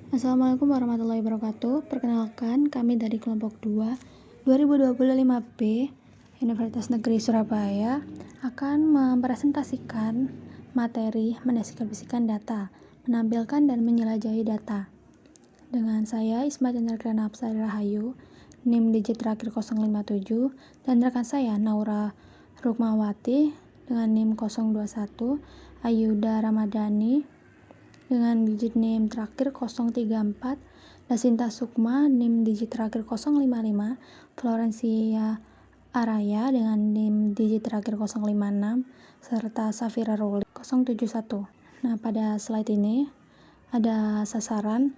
Assalamualaikum warahmatullahi wabarakatuh. Perkenalkan, kami dari kelompok 2 2025B Universitas Negeri Surabaya akan mempresentasikan materi mendeskripsikan data, menampilkan dan menjelajahi data. Dengan saya Isma Chandra Apsari Rahayu, NIM digit terakhir 057, dan rekan saya Naura Rukmawati dengan NIM 021, Ayuda Ramadhani dengan digit NIM terakhir 034, Dasinta Sukma NIM digit terakhir 055, Florencia Araya dengan NIM digit terakhir 056, serta Safira Ruli 071. Nah, pada slide ini ada sasaran,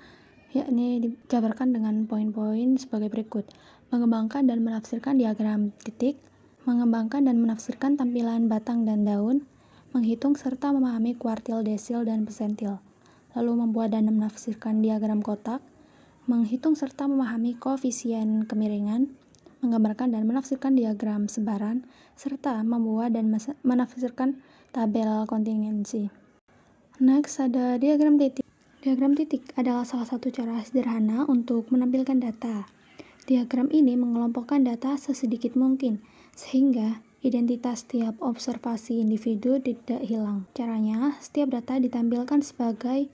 yakni dijabarkan dengan poin-poin sebagai berikut: mengembangkan dan menafsirkan diagram titik, mengembangkan dan menafsirkan tampilan batang dan daun, menghitung serta memahami kuartil, desil, dan persentil, lalu membuat dan menafsirkan diagram kotak, menghitung serta memahami koefisien kemiringan, menggambarkan dan menafsirkan diagram sebaran, serta membuat dan menafsirkan tabel kontingensi. Next, ada diagram titik. Diagram titik adalah salah satu cara sederhana untuk menampilkan data. Diagram ini mengelompokkan data sesedikit mungkin, sehingga identitas setiap observasi individu tidak hilang. Caranya, setiap data ditampilkan sebagai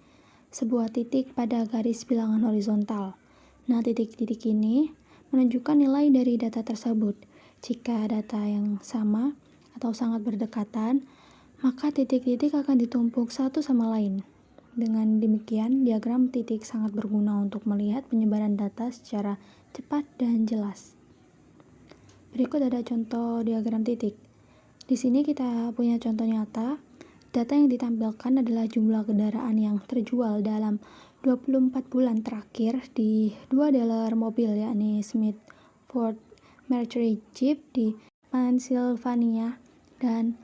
sebuah titik pada garis bilangan horizontal. Nah, titik-titik ini menunjukkan nilai dari data tersebut. Jika data yang sama atau sangat berdekatan, maka titik-titik akan ditumpuk satu sama lain. Dengan demikian, diagram titik sangat berguna untuk melihat penyebaran data secara cepat dan jelas. Berikut ada contoh diagram titik. Di sini kita punya contoh nyata. Data yang ditampilkan adalah jumlah kendaraan yang terjual dalam 24 bulan terakhir di dua dealer mobil, yakni Smith Ford Mercury Jeep di Pennsylvania dan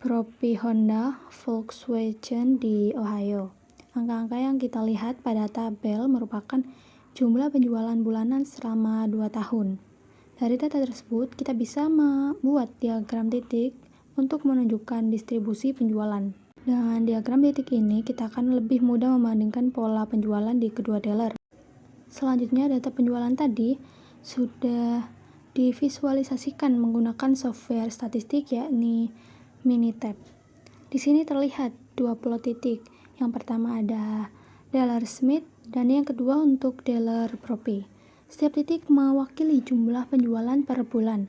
Propi Honda Volkswagen di Ohio. Angka-angka yang kita lihat pada tabel merupakan jumlah penjualan bulanan selama 2 tahun. Dari data tersebut, kita bisa membuat diagram titik untuk menunjukkan distribusi penjualan. Dengan diagram titik ini, kita akan lebih mudah membandingkan pola penjualan di kedua dealer. Selanjutnya, data penjualan tadi sudah divisualisasikan menggunakan software statistik, yakni Minitab. Di sini terlihat dua plot titik. Yang pertama ada dealer Smith dan yang kedua untuk dealer Propi. Setiap titik mewakili jumlah penjualan per bulan.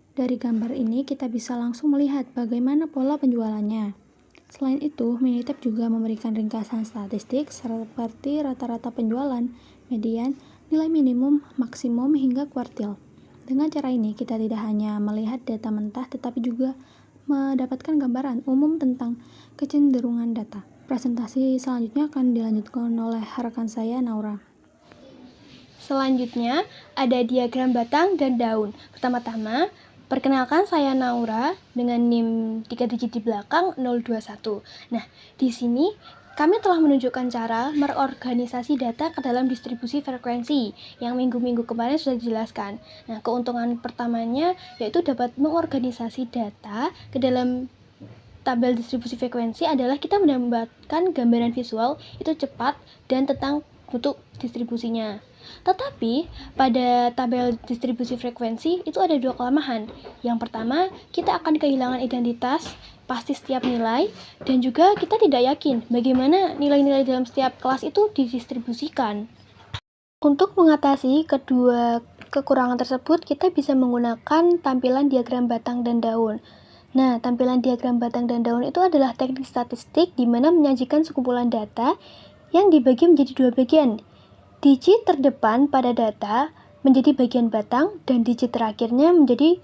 Dari gambar ini kita bisa langsung melihat bagaimana pola penjualannya. Selain itu, Minitab juga memberikan ringkasan statistik seperti rata-rata penjualan, median, nilai minimum, maksimum, hingga kuartil. Dengan cara ini, kita tidak hanya melihat data mentah, tetapi juga mendapatkan gambaran umum tentang kecenderungan data. Presentasi selanjutnya akan dilanjutkan oleh rekan saya, Naura. Selanjutnya, ada diagram batang dan daun. Pertama-tama, perkenalkan saya Naura dengan NIM 3 digit di belakang 021. Nah, di sini kami telah menunjukkan cara merorganisasi data ke dalam distribusi frekuensi yang minggu-minggu kemarin sudah dijelaskan. Nah, keuntungan pertamanya yaitu dapat mengorganisasi data ke dalam tabel distribusi frekuensi adalah kita mendapatkan gambaran visual itu cepat dan tentang bentuk distribusinya. Tetapi pada tabel distribusi frekuensi itu ada dua kelemahan. Yang pertama, kita akan kehilangan identitas pasti setiap nilai, dan juga kita tidak yakin bagaimana nilai-nilai dalam setiap kelas itu didistribusikan. Untuk mengatasi kedua kekurangan tersebut, kita bisa menggunakan tampilan diagram batang dan daun. Nah, tampilan diagram batang dan daun itu adalah teknik statistik di mana menyajikan sekumpulan data yang dibagi menjadi dua bagian. Digit terdepan pada data menjadi bagian batang dan digit terakhirnya menjadi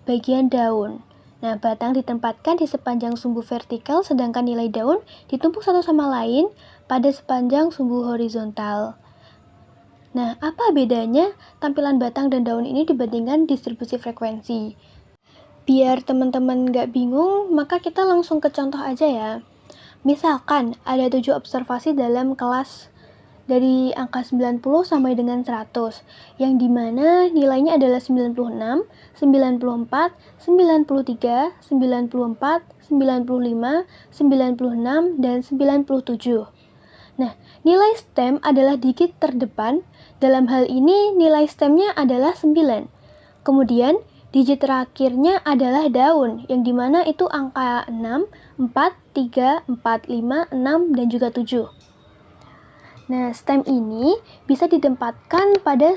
bagian daun. Nah, batang ditempatkan di sepanjang sumbu vertikal, sedangkan nilai daun ditumpuk satu sama lain pada sepanjang sumbu horizontal. Nah, apa bedanya tampilan batang dan daun ini dibandingkan distribusi frekuensi? Biar teman-teman nggak bingung, maka kita langsung ke contoh aja ya. Misalkan ada 7 observasi dalam kelas dari angka 90 sampai dengan 100, yang dimana nilainya adalah 96, 94, 93, 94, 95, 96, dan 97. Nah, nilai stem adalah digit terdepan. Dalam hal ini nilai stemnya adalah 9. Kemudian digit terakhirnya adalah daun, yang dimana itu angka 6, 4, 3, 4, 5, 6, dan juga 7. Nah, stem ini bisa ditempatkan pada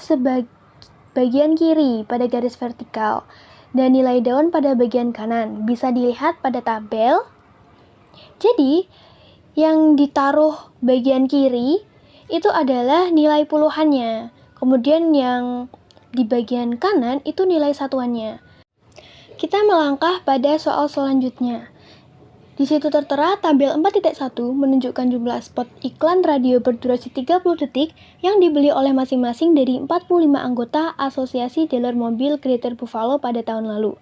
bagian kiri pada garis vertikal, dan nilai daun pada bagian kanan. Bisa dilihat pada tabel. Jadi, yang ditaruh bagian kiri itu adalah nilai puluhannya. Kemudian yang di bagian kanan itu nilai satuannya. Kita melangkah pada soal selanjutnya. Di situ tertera tabel 4.1 menunjukkan jumlah spot iklan radio berdurasi 30 detik yang dibeli oleh masing-masing dari 45 anggota Asosiasi Dealer Mobil Greater Buffalo pada tahun lalu.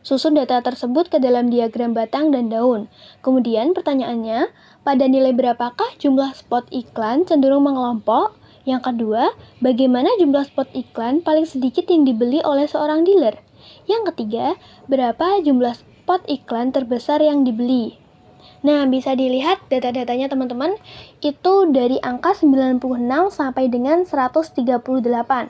Susun data tersebut ke dalam diagram batang dan daun. Kemudian pertanyaannya, pada nilai berapakah jumlah spot iklan cenderung mengelompok? Yang kedua, bagaimana jumlah spot iklan paling sedikit yang dibeli oleh seorang dealer? Yang ketiga, berapa jumlah spot iklan terbesar yang dibeli? Nah, bisa dilihat data-datanya teman-teman, itu dari angka 96 sampai dengan 138.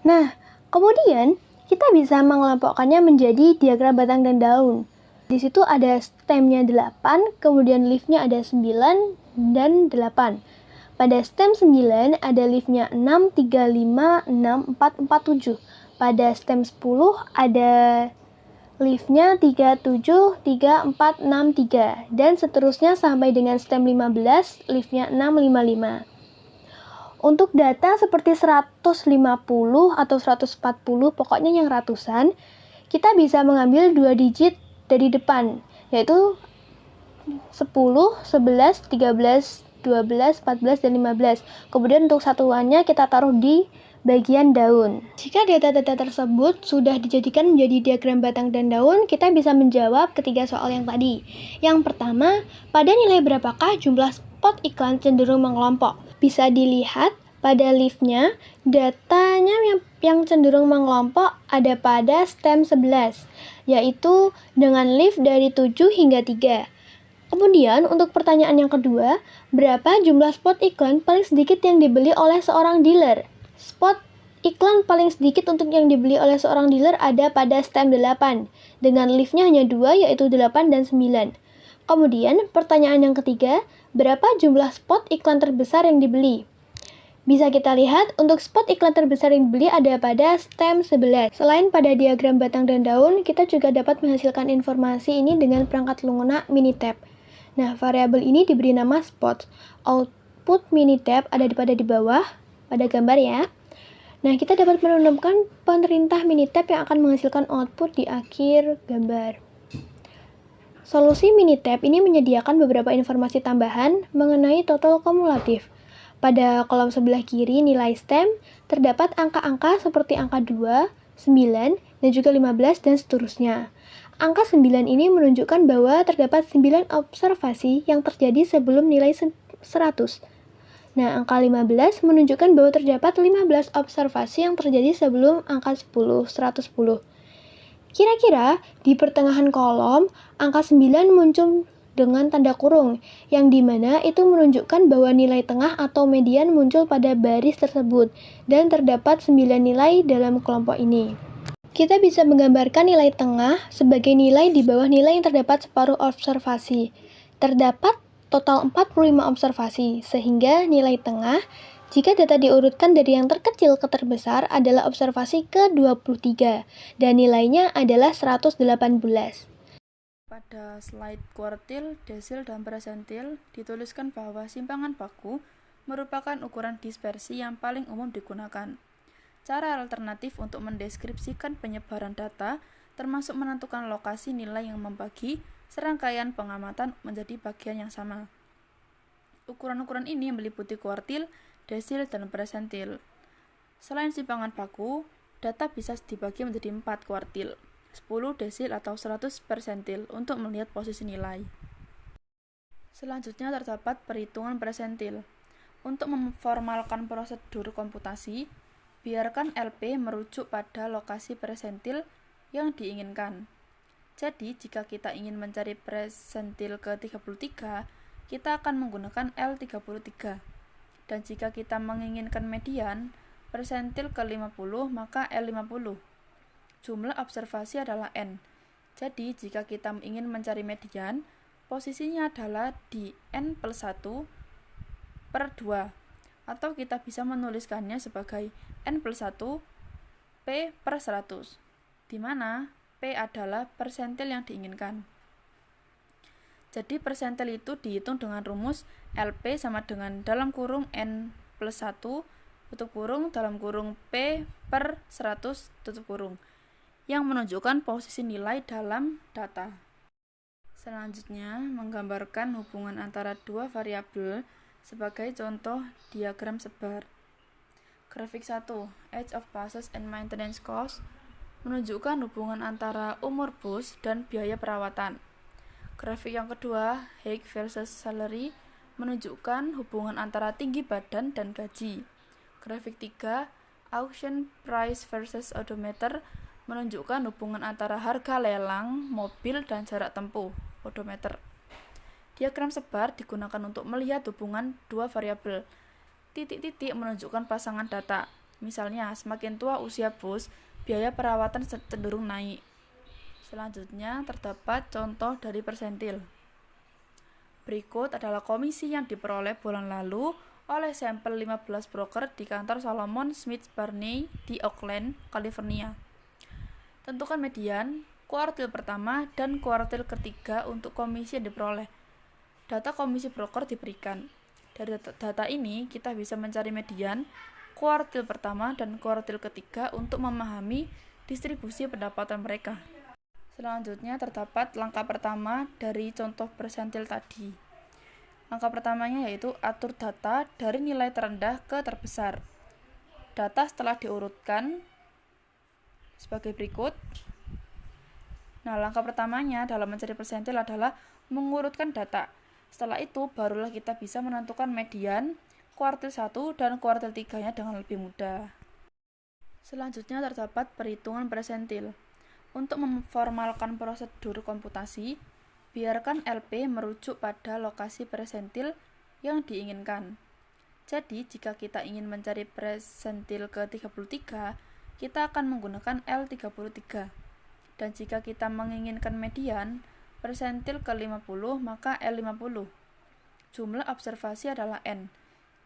Nah, kemudian kita bisa mengelompokkannya menjadi diagram batang dan daun. Di situ ada stemnya 8, kemudian leafnya ada 9 dan 8. Pada stem 9 ada leafnya 6, 3, 5, 6, 4, 4, 7. Pada stem 10 ada leafnya 3, 7, 3, 4, 6, 3. Dan seterusnya sampai dengan stem 15, leafnya 6, 5, 5. Untuk data seperti 150 atau 140, pokoknya yang ratusan, kita bisa mengambil 2 digit dari depan, yaitu 10, 11, 13, 12, 14, dan 15. Kemudian untuk satuannya kita taruh di bagian daun. Jika data-data tersebut sudah dijadikan menjadi diagram batang dan daun, kita bisa menjawab ketiga soal yang tadi. Yang pertama, pada nilai berapakah jumlah spot iklan cenderung mengelompok? Bisa dilihat pada leafnya, datanya yang cenderung mengelompok ada pada stem 11, yaitu dengan leaf dari 7 hingga 3. Kemudian untuk pertanyaan yang kedua, berapa jumlah spot iklan paling sedikit yang dibeli oleh seorang dealer? Spot iklan paling sedikit untuk yang dibeli oleh seorang dealer ada pada stem 8, dengan leafnya hanya 2, yaitu 8 dan 9. Kemudian pertanyaan yang ketiga, berapa jumlah spot iklan terbesar yang dibeli? Bisa kita lihat untuk spot iklan terbesar yang dibeli ada pada stem 11. Selain pada diagram batang dan daun, kita juga dapat menghasilkan informasi ini dengan perangkat lunak Minitab. Nah, variabel ini diberi nama spot. Output Minitab ada di bawah pada gambar ya. Nah, kita dapat menemukan perintah Minitab yang akan menghasilkan output di akhir gambar. Solusi Minitab ini menyediakan beberapa informasi tambahan mengenai total kumulatif. Pada kolom sebelah kiri nilai stem, terdapat angka-angka seperti angka 2, 9, dan juga 15, dan seterusnya. Angka 9 ini menunjukkan bahwa terdapat 9 observasi yang terjadi sebelum nilai 100. Nah, angka 15 menunjukkan bahwa terdapat 15 observasi yang terjadi sebelum angka 10, 110. Kira-kira di pertengahan kolom, angka 9 muncul dengan tanda kurung, yang dimana itu menunjukkan bahwa nilai tengah atau median muncul pada baris tersebut, dan terdapat 9 nilai dalam kelompok ini. Kita bisa menggambarkan nilai tengah sebagai nilai di bawah nilai yang terdapat separuh observasi. Terdapat total 45 observasi, sehingga nilai tengah, jika data diurutkan dari yang terkecil ke terbesar, adalah observasi ke-23, dan nilainya adalah 118. Pada slide kuartil, desil, dan persentil dituliskan bahwa simpangan baku merupakan ukuran dispersi yang paling umum digunakan. Cara alternatif untuk mendeskripsikan penyebaran data termasuk menentukan lokasi nilai yang membagi serangkaian pengamatan menjadi bagian yang sama. Ukuran-ukuran ini meliputi kuartil, desil, dan persentil. Selain simpangan baku, data bisa dibagi menjadi 4 kuartil, 10 desil atau 100 persentil untuk melihat posisi nilai. Selanjutnya terdapat perhitungan persentil. Untuk memformalkan prosedur komputasi, biarkan LP merujuk pada lokasi persentil yang diinginkan. Jadi, jika kita ingin mencari persentil ke-33, kita akan menggunakan L33. Dan jika kita menginginkan median persentil ke-50, maka L50. Jumlah observasi adalah N. Jadi, jika kita ingin mencari median, posisinya adalah di N plus 1 per 2. Atau kita bisa menuliskannya sebagai N plus 1 P per 100, di mana P adalah persentil yang diinginkan. Jadi persentil itu dihitung dengan rumus LP sama dengan dalam kurung N plus 1 tutup kurung dalam kurung P per 100 tutup kurung, yang menunjukkan posisi nilai dalam data. Selanjutnya, menggambarkan hubungan antara dua variabel sebagai contoh diagram sebar. Grafik 1, Age of Buses and Maintenance Cost, menunjukkan hubungan antara umur bus dan biaya perawatan. Grafik yang kedua, height versus salary, menunjukkan hubungan antara tinggi badan dan gaji. Grafik 3, auction price versus odometer, menunjukkan hubungan antara harga lelang, mobil, dan jarak tempuh, odometer. Diagram sebar digunakan untuk melihat hubungan dua variabel. Titik-titik menunjukkan pasangan data. Misalnya, semakin tua usia bus, biaya perawatan cenderung naik. Selanjutnya, terdapat contoh dari persentil. Berikut adalah komisi yang diperoleh bulan lalu oleh sampel 15 broker di kantor Salomon Smith Barney di Oakland, California. Tentukan median, kuartil pertama, dan kuartil ketiga untuk komisi yang diperoleh. Data komisi broker diberikan. Dari data ini, kita bisa mencari median, kuartil pertama, dan kuartil ketiga untuk memahami distribusi pendapatan mereka. Selanjutnya terdapat langkah pertama dari contoh persentil tadi. Langkah pertamanya yaitu atur data dari nilai terendah ke terbesar. Data setelah diurutkan sebagai berikut. Nah, langkah pertamanya dalam mencari persentil adalah mengurutkan data. Setelah itu, barulah kita bisa menentukan median, kuartil 1 dan kuartil 3-nya dengan lebih mudah. Selanjutnya terdapat perhitungan persentil. Untuk memformalkan prosedur komputasi, biarkan LP merujuk pada lokasi persentil yang diinginkan. Jadi, jika kita ingin mencari persentil ke-33, kita akan menggunakan L33. Dan jika kita menginginkan median persentil ke-50, maka L50. Jumlah observasi adalah N.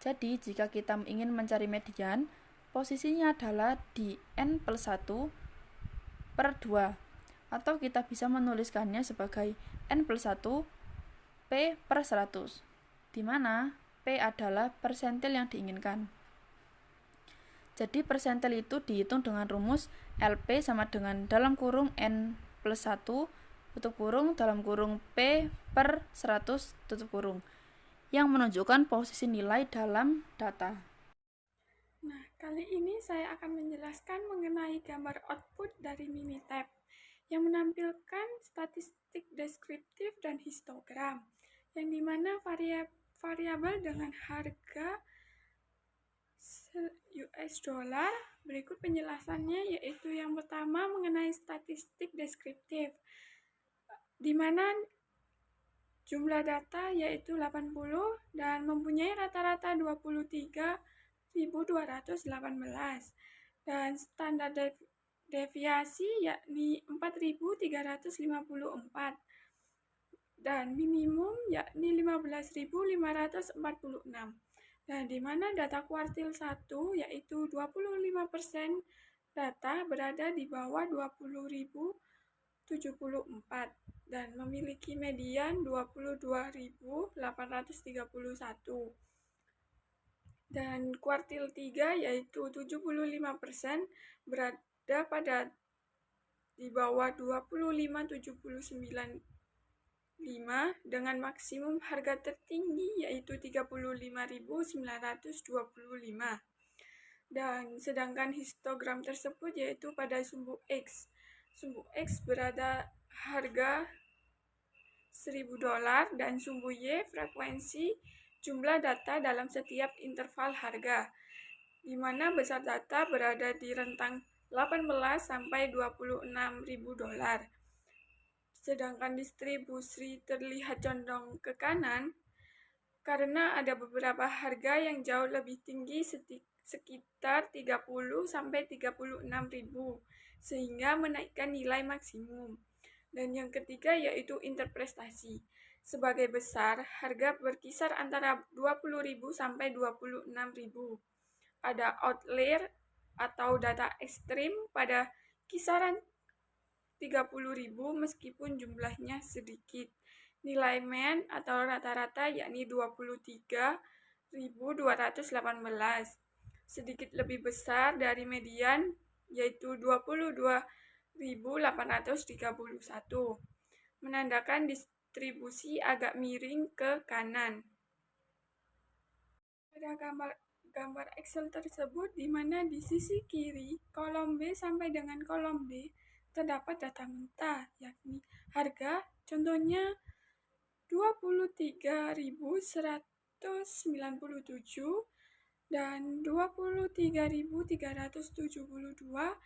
Jadi, jika kita ingin mencari median, posisinya adalah di N plus 1 per 2, atau kita bisa menuliskannya sebagai N plus 1 P per 100, di mana P adalah persentil yang diinginkan. Jadi persentil itu dihitung dengan rumus LP sama dengan dalam kurung N plus 1 tutup kurung dalam kurung P per 100 tutup kurung, yang menunjukkan posisi nilai dalam data. Nah, kali ini saya akan menjelaskan mengenai gambar output dari Minitab yang menampilkan statistik deskriptif dan histogram, yang dimana variabel dengan harga US dollar. Berikut penjelasannya, yaitu yang pertama mengenai statistik deskriptif, di mana jumlah data yaitu 80 dan mempunyai rata-rata 23.218 dan standar deviasi yakni 4.354 dan minimum yakni 15.546. Dan di mana data kuartil 1 yaitu 25% data berada di bawah 20.074 dan memiliki median 22.831. Dan kuartil 3 yaitu 75% berada pada di bawah 25.795 dengan maksimum harga tertinggi yaitu 35.925. Dan sedangkan histogram tersebut yaitu pada sumbu X. Sumbu X berada harga $1.000 dan sumbu Y frekuensi jumlah data dalam setiap interval harga, di mana besar data berada di rentang 18 sampai $26.000. Sedangkan distribusi terlihat condong ke kanan karena ada beberapa harga yang jauh lebih tinggi sekitar 30 sampai 36.000 sehingga menaikkan nilai maksimum. Dan yang ketiga yaitu interpretasi. Sebagai besar, harga berkisar antara 20.000 sampai 26.000. Ada outlier atau data ekstrim pada kisaran 30.000 meskipun jumlahnya sedikit. Nilai mean atau rata-rata yakni 23.218, sedikit lebih besar dari median yaitu 22.831, menandakan distribusi agak miring ke kanan. Pada gambar Excel tersebut di mana di sisi kiri kolom B sampai dengan kolom D terdapat data mentah, yakni harga contohnya 23.197 dan 23.372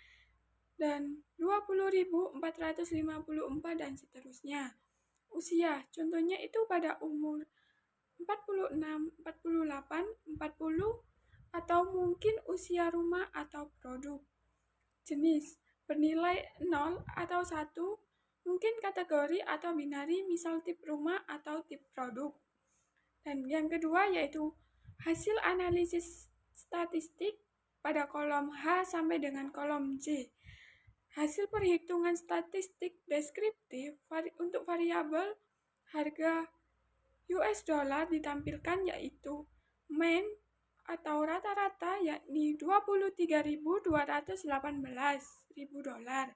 dan 20.454 dan seterusnya. Usia contohnya itu pada umur 46, 48, 40 atau mungkin usia rumah atau produk. Jenis bernilai 0 atau 1, mungkin kategori atau binari, misal tip rumah atau tip produk. Dan yang kedua yaitu hasil analisis statistik pada kolom H sampai dengan kolom J. Hasil perhitungan statistik deskriptif untuk variabel harga US dollar ditampilkan yaitu mean atau rata-rata yakni 23.218 ribu dolar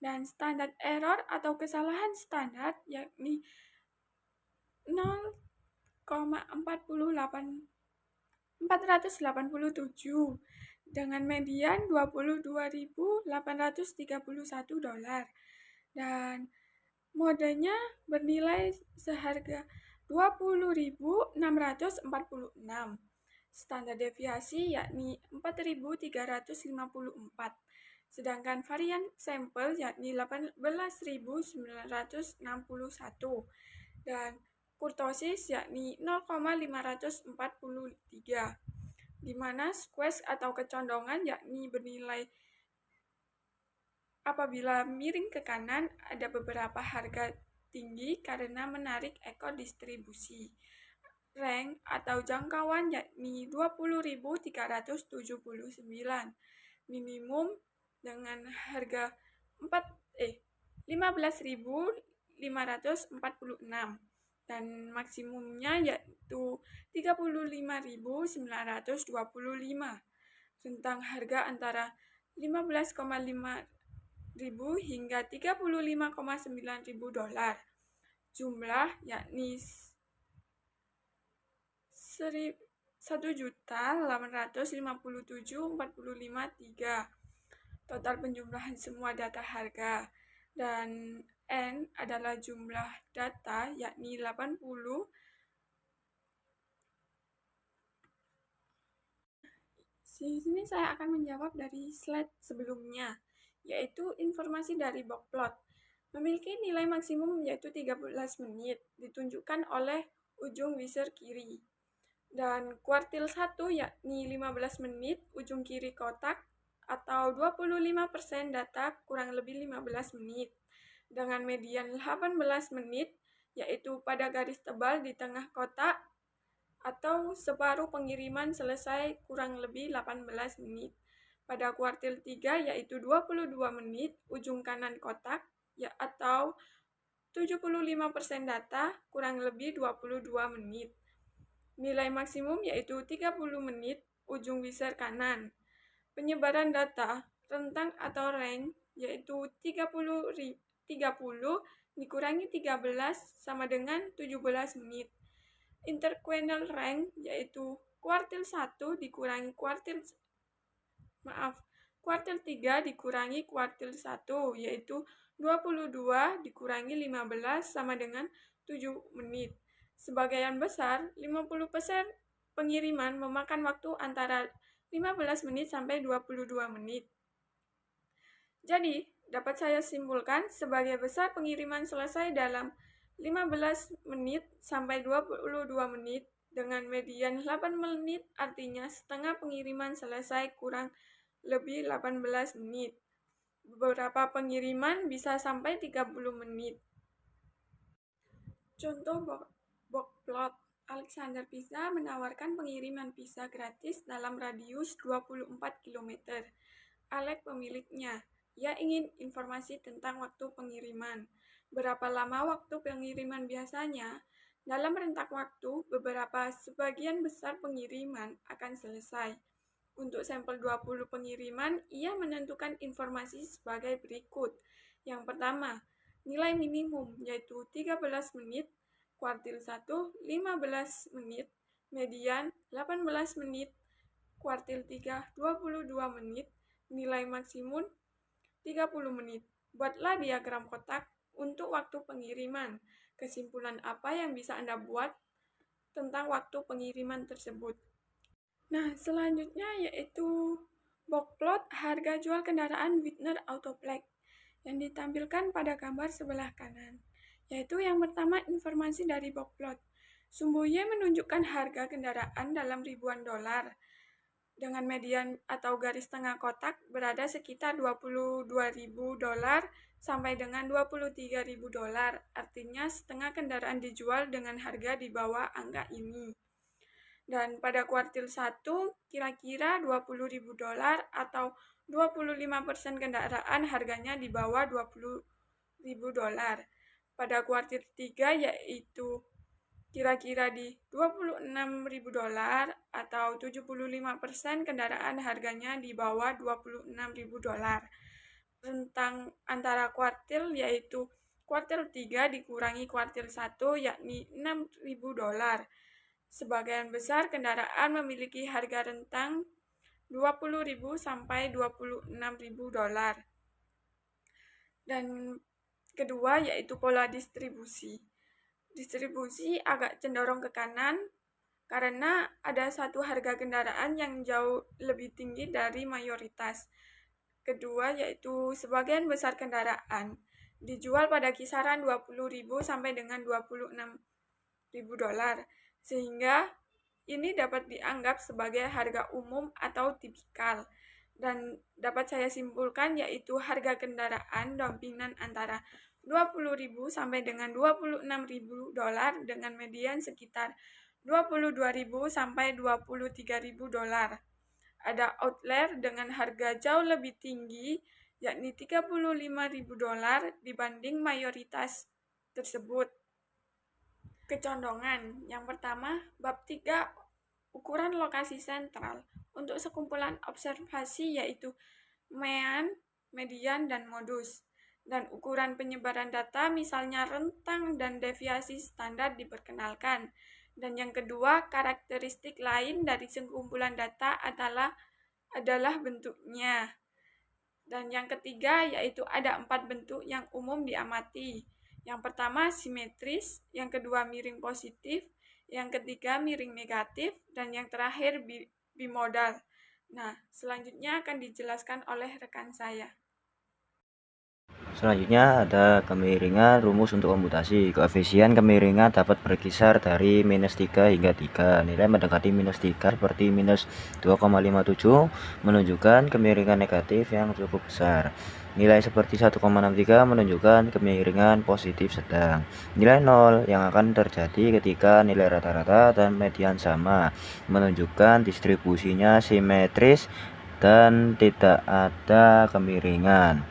dan standar error atau kesalahan standar yakni 0,487 dengan median 22.831 dolar dan modenya bernilai seharga 20.646. Standar deviasi yakni 4.354. Sedangkan varian sampel yakni 18.961 dan kurtosis yakni 0,543, di mana squeeze atau kecondongan yakni bernilai apabila miring ke kanan ada beberapa harga tinggi karena menarik ekor distribusi. Rank atau jangkauan yakni 20.379, minimum dengan harga 15.546 dan maksimumnya yaitu 35.925. Rentang harga antara 15,5 ribu hingga 35,9 ribu dolar. Jumlah yakni 1.857.45.3. Total penjumlahan semua data harga dan N adalah jumlah data yakni 80. Di sini saya akan menjawab dari slide sebelumnya, yaitu informasi dari box plot. Memiliki nilai maksimum yaitu 13 menit, ditunjukkan oleh ujung visor kiri. Dan kuartil 1 yakni 15 menit, ujung kiri kotak, atau 25% data kurang lebih 15 menit. Dengan median 18 menit, yaitu pada garis tebal di tengah kotak, atau separuh pengiriman selesai kurang lebih 18 menit. Pada kuartil 3 yaitu 22 menit, ujung kanan kotak, atau 75% data kurang lebih 22 menit. Nilai maksimum yaitu 30 menit, ujung visor kanan. Penyebaran data, rentang atau range, yaitu 30 dikurangi 13 sama dengan 17 menit. Interquartile range, yaitu kuartil 1 dikurangi kuartil 3 dikurangi kuartil 1, yaitu 22 dikurangi 15 sama dengan 7 menit. Sebagian besar, 50% pengiriman memakan waktu antara 15 menit sampai 22 menit. Jadi, dapat saya simpulkan, sebagian besar pengiriman selesai dalam 15 menit sampai 22 menit dengan median 8 menit, artinya setengah pengiriman selesai kurang lebih 18 menit. Beberapa pengiriman bisa sampai 30 menit. Contoh box plot. Alexander Pizza menawarkan pengiriman pizza gratis dalam radius 24 km. Alex pemiliknya. Ia ingin informasi tentang waktu pengiriman. Berapa lama waktu pengiriman biasanya? Dalam rentak waktu, sebagian besar pengiriman akan selesai. Untuk sampel 20 pengiriman, ia menentukan informasi sebagai berikut. Yang pertama, nilai minimum yaitu 13 menit, kuartil 1 15 menit, median 18 menit, kuartil 3 22 menit, nilai maksimum 30 menit. Buatlah diagram kotak untuk waktu pengiriman. Kesimpulan apa yang bisa Anda buat tentang waktu pengiriman tersebut? Nah, selanjutnya yaitu box plot harga jual kendaraan Widner Autoplex yang ditampilkan pada gambar sebelah kanan. Yaitu yang pertama informasi dari box plot. Sumbu Y menunjukkan harga kendaraan dalam ribuan dolar. Dengan median atau garis tengah kotak berada sekitar 22.000 dolar sampai dengan 23.000 dolar. Artinya setengah kendaraan dijual dengan harga di bawah angka ini. Dan pada kuartil 1 kira-kira 20.000 dolar atau 25% kendaraan harganya di bawah 20.000 dolar. Pada kuartil 3 yaitu kira-kira di 26.000 dolar atau 75% kendaraan harganya di bawah 26.000 dolar. Rentang antara kuartil yaitu kuartil 3 dikurangi kuartil 1 yakni 6.000 dolar. Sebagian besar kendaraan memiliki harga rentang 20.000 sampai 26.000 dolar. Dan kedua yaitu pola distribusi. Distribusi agak cenderung ke kanan karena ada satu harga kendaraan yang jauh lebih tinggi dari mayoritas. Kedua yaitu sebagian besar kendaraan dijual pada kisaran 20.000 sampai dengan 26.000 dolar. Sehingga ini dapat dianggap sebagai harga umum atau tipikal. Dan dapat saya simpulkan yaitu harga kendaraan dominan antara 20.000 sampai dengan 26.000 dolar dengan median sekitar 22.000 sampai 23.000 dolar. Ada outlier dengan harga jauh lebih tinggi yakni 35.000 dolar dibanding mayoritas tersebut. Kecondongan. Yang pertama, bab 3 ukuran lokasi sentral. Untuk sekumpulan observasi yaitu mean, median, dan modus. Dan ukuran penyebaran data misalnya rentang dan deviasi standar diperkenalkan. Dan yang kedua, karakteristik lain dari sekumpulan data adalah bentuknya. Dan yang ketiga yaitu ada 4 bentuk yang umum diamati. Yang pertama simetris, yang kedua miring positif, yang ketiga miring negatif, dan yang terakhir bimodal. Nah, selanjutnya akan dijelaskan oleh rekan saya. Selanjutnya ada kemiringan rumus untuk komputasi. Koefisien kemiringan dapat berkisar dari -3 hingga 3. Nilai mendekati -3 seperti -2,57 menunjukkan kemiringan negatif yang cukup besar. Nilai seperti 1,63 menunjukkan kemiringan positif sedang. Nilai 0 yang akan terjadi ketika nilai rata-rata dan median sama, menunjukkan distribusinya simetris dan tidak ada kemiringan.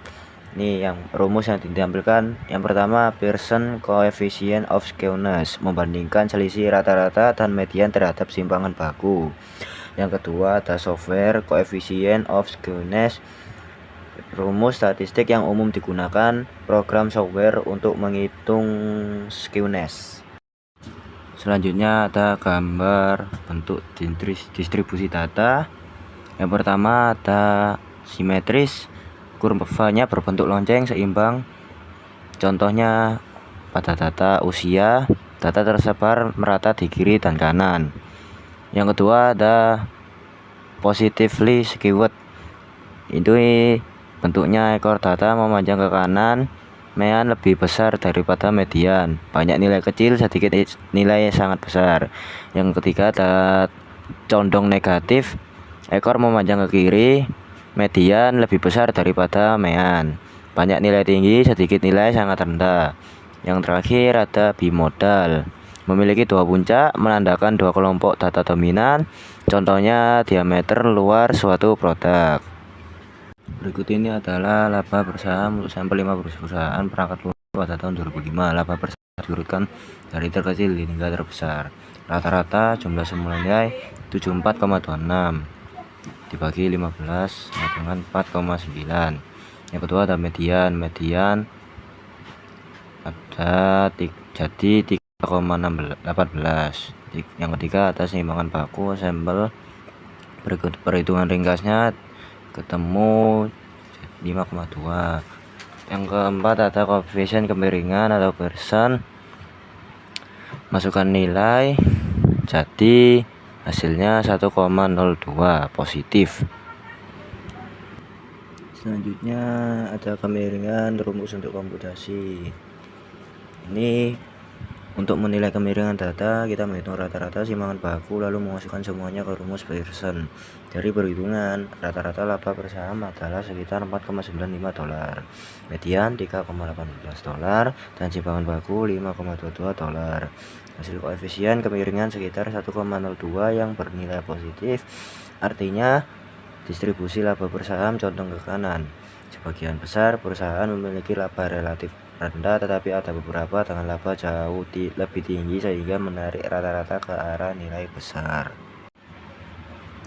Ini yang rumus yang ditampilkan. Yang pertama, Pearson coefficient of skewness, membandingkan selisih rata-rata dan median terhadap simpangan baku. Yang kedua, the software coefficient of skewness, rumus statistik yang umum digunakan program software untuk menghitung skewness. Selanjutnya ada gambar bentuk distribusi data. Yang pertama ada simetris, kurvanya berbentuk lonceng seimbang. Contohnya pada data usia, data tersebar merata di kiri dan kanan. Yang kedua ada positively skewed, itu bentuknya ekor data memanjang ke kanan mean lebih besar daripada median. Banyak nilai kecil, sedikit nilai sangat besar. Yang ketiga ada condong negatif, ekor memanjang ke kiri, median lebih besar daripada mean. Banyak nilai tinggi, sedikit nilai sangat rendah. Yang terakhir ada bimodal, memiliki dua puncak, menandakan dua kelompok data dominan. Contohnya diameter luar suatu produk. Berikut ini adalah laba bersaham untuk sampel 5 perusahaan perangkat lunak pada tahun 2005. Laba bersaham diurutkan dari terkecil hingga terbesar. Rata-rata jumlah semula nilai 74,26 dibagi 15 dengan 4,9. Yang kedua ada median ada jadi 3,18. Yang ketiga ada seimbangan baku sampel. Berikut perhitungan ringkasnya ketemu 5,2. Yang keempat ada koefisien kemiringan atau Pearson. Masukkan nilai, jadi hasilnya 1,02 positif. Selanjutnya ada kemiringan rumus untuk komputasi. Ini untuk menilai kemiringan data, kita menghitung rata-rata simpangan baku lalu memasukkan semuanya ke rumus Pearson. Dari perhitungan, rata-rata laba bersaham adalah sekitar $4,95, median $3,18, dan simpangan baku $5,22. Hasil koefisien kemiringan sekitar 1,02 yang bernilai positif, artinya distribusi laba bersaham condong ke kanan. Sebagian besar perusahaan memiliki laba relatif rendah, tetapi ada beberapa dengan laba jauh lebih tinggi sehingga menarik rata-rata ke arah nilai besar.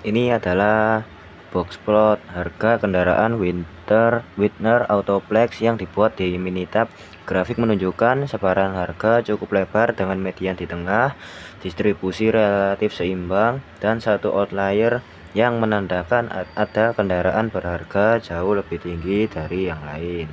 Ini adalah box plot harga kendaraan Winner Autoplex yang dibuat di Minitab. Grafik menunjukkan sebaran harga cukup lebar dengan median di tengah, distribusi relatif seimbang, dan satu outlier yang menandakan ada kendaraan berharga jauh lebih tinggi dari yang lain.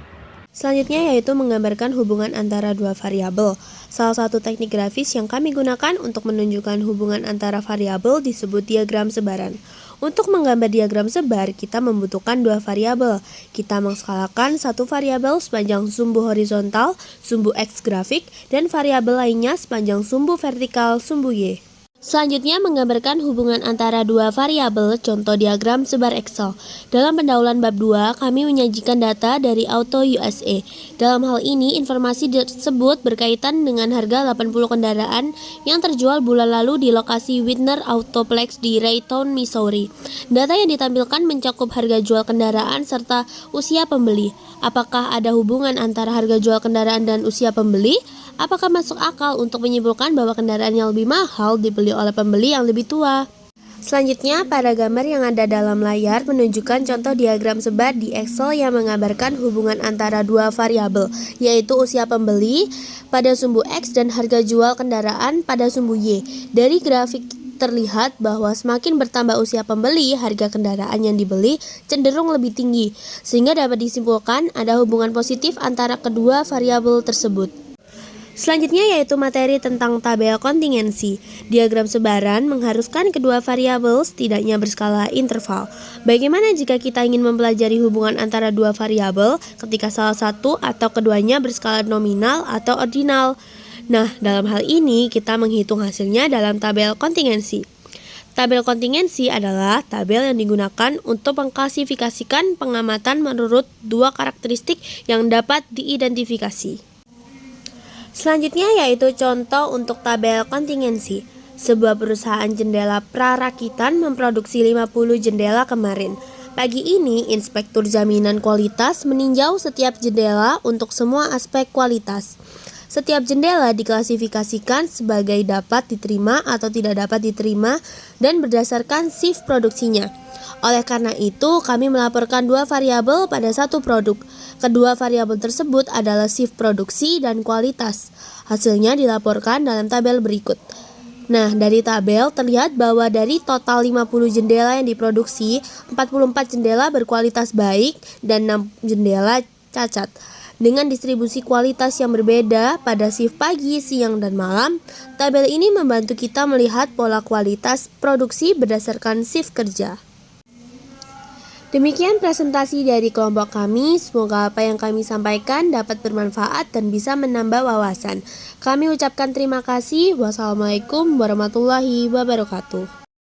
Selanjutnya yaitu menggambarkan hubungan antara dua variabel. Salah satu teknik grafis yang kami gunakan untuk menunjukkan hubungan antara variabel disebut diagram sebaran. Untuk menggambar diagram sebar, kita membutuhkan dua variabel. Kita mengskalakan satu variabel sepanjang sumbu horizontal, sumbu X grafik, dan variabel lainnya sepanjang sumbu vertikal, sumbu Y. Selanjutnya menggambarkan hubungan antara dua variabel, contoh diagram sebar Excel. Dalam pendahuluan bab 2, kami menyajikan data dari Auto USA. Dalam hal ini, informasi tersebut berkaitan dengan harga 80 kendaraan yang terjual bulan lalu di lokasi Winner Autoplex di Raytown, Missouri. Data yang ditampilkan mencakup harga jual kendaraan serta usia pembeli. Apakah ada hubungan antara harga jual kendaraan dan usia pembeli? Apakah masuk akal untuk menyimpulkan bahwa kendaraan yang lebih mahal dibeli oleh pembeli yang lebih tua? Selanjutnya, pada gambar yang ada dalam layar menunjukkan contoh diagram sebar di Excel yang menggambarkan hubungan antara dua variabel, yaitu usia pembeli pada sumbu X dan harga jual kendaraan pada sumbu Y. Dari grafik terlihat bahwa semakin bertambah usia pembeli, harga kendaraan yang dibeli cenderung lebih tinggi, sehingga dapat disimpulkan ada hubungan positif antara kedua variabel tersebut. Selanjutnya yaitu materi tentang tabel kontingensi. Diagram sebaran mengharuskan kedua variabel setidaknya berskala interval. Bagaimana jika kita ingin mempelajari hubungan antara dua variabel ketika salah satu atau keduanya berskala nominal atau ordinal? Nah, dalam hal ini kita menghitung hasilnya dalam tabel kontingensi. Tabel kontingensi adalah tabel yang digunakan untuk mengklasifikasikan pengamatan menurut dua karakteristik yang dapat diidentifikasi. Selanjutnya yaitu contoh untuk tabel kontingensi. Sebuah perusahaan jendela prarakitan memproduksi 50 jendela kemarin. Pagi ini, inspektur jaminan kualitas meninjau setiap jendela untuk semua aspek kualitas. Setiap jendela diklasifikasikan sebagai dapat diterima atau tidak dapat diterima dan berdasarkan shift produksinya. Oleh karena itu, kami melaporkan dua variabel pada satu produk. Kedua variabel tersebut adalah shift produksi dan kualitas. Hasilnya dilaporkan dalam tabel berikut. Nah, dari tabel terlihat bahwa dari total 50 jendela yang diproduksi, 44 jendela berkualitas baik dan 6 jendela cacat. Dengan distribusi kualitas yang berbeda pada shift pagi, siang, dan malam, tabel ini membantu kita melihat pola kualitas produksi berdasarkan shift kerja. Demikian presentasi dari kelompok kami. Semoga apa yang kami sampaikan dapat bermanfaat dan bisa menambah wawasan. Kami ucapkan terima kasih. Wassalamualaikum warahmatullahi wabarakatuh.